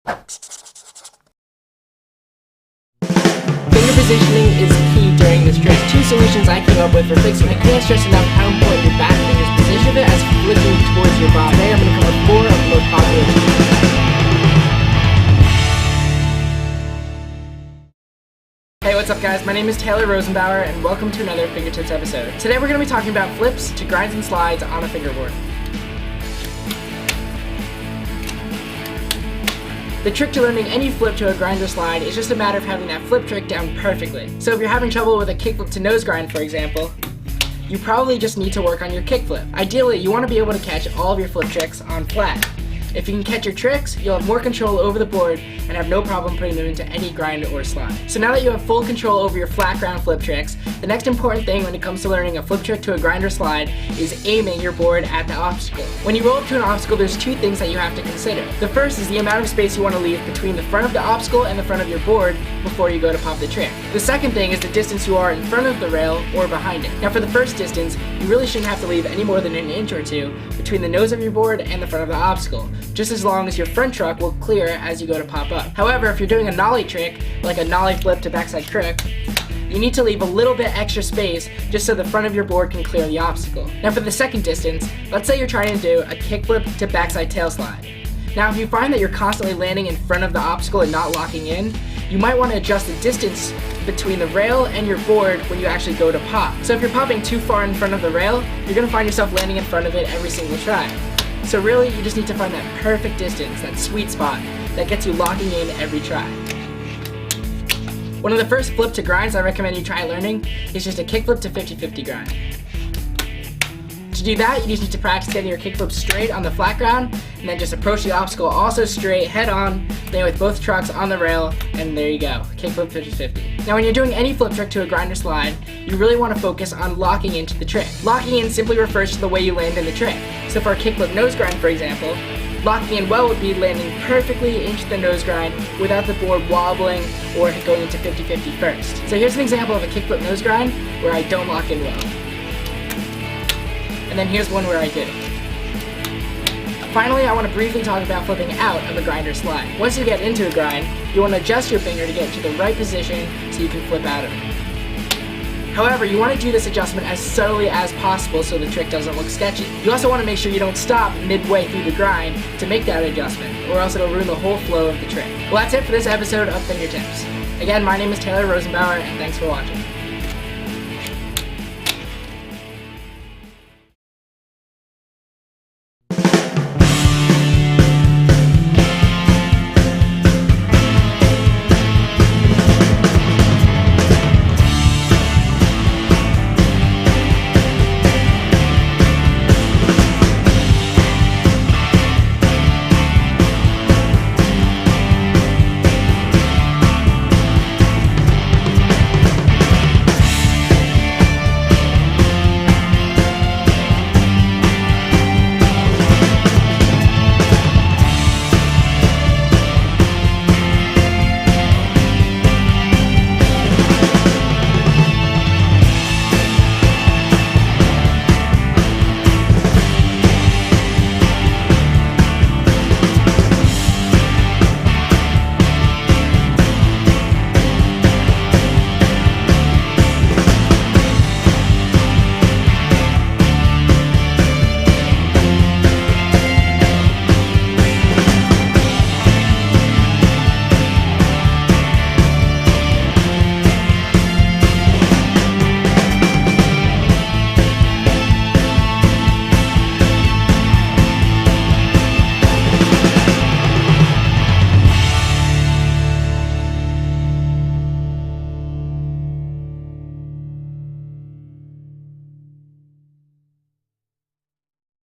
Finger positioning is key during this trick. Two solutions I came up with for fixing it. I can't stress enough how important your back finger's position is as flicking towards your body. Today I'm going to cover 4 of the most popular techniques. Hey, what's up guys? My name is Taylor Rosenbauer and welcome to another FingerTips episode. Today we're going to be talking about flips to grinds and slides on a fingerboard. The trick to learning any flip to a grind or slide is just a matter of having that flip trick down perfectly. So if you're having trouble with a kickflip to nose grind, for example, you probably just need to work on your kickflip. Ideally, you want to be able to catch all of your flip tricks on flat. If you can catch your tricks, you'll have more control over the board and have no problem putting them into any grind or slide. So now that you have full control over your flat ground flip tricks, the next important thing when it comes to learning a flip trick to a grind or slide is aiming your board at the obstacle. When you roll up to an obstacle, there's 2 things that you have to consider. The first is the amount of space you want to leave between the front of the obstacle and the front of your board before you go to pop the trick. The second thing is the distance you are in front of the rail or behind it. Now for the first distance, you really shouldn't have to leave any more than an inch or 2 between the nose of your board and the front of the obstacle, just as long as your front truck will clear as you go to pop up. However, if you're doing a nollie trick, like a nollie flip to backside crook, you need to leave a little bit extra space just so the front of your board can clear the obstacle. Now for the second distance, let's say you're trying to do a kickflip to backside tail slide. Now if you find that you're constantly landing in front of the obstacle and not locking in, you might want to adjust the distance between the rail and your board when you actually go to pop. So if you're popping too far in front of the rail, you're going to find yourself landing in front of it every single try. So really, you just need to find that perfect distance, that sweet spot, that gets you locking in every try. One of the first flip to grinds I recommend you try learning is just a kickflip to 50-50 grind. To do that, you just need to practice getting your kickflip straight on the flat ground, and then just approach the obstacle also straight, head on, then with both trucks on the rail, and there you go, kickflip 50-50. Now when you're doing any flip trick to a grind or slide, you really want to focus on locking into the trick. Locking in simply refers to the way you land in the trick. So for a kickflip nose grind, for example, locking in well would be landing perfectly into the nose grind without the board wobbling or going into 50-50 first. So here's an example of a kickflip nose grind where I don't lock in well. And then here's one where I did it. Finally, I want to briefly talk about flipping out of a grind or slide. Once you get into a grind, you want to adjust your finger to get into the right position so you can flip out of it. However, you want to do this adjustment as subtly as possible so the trick doesn't look sketchy. You also want to make sure you don't stop midway through the grind to make that adjustment, or else it'll ruin the whole flow of the trick. Well, that's it for this episode of FingerTips. Again, my name is Taylor Rosenbauer, and thanks for watching.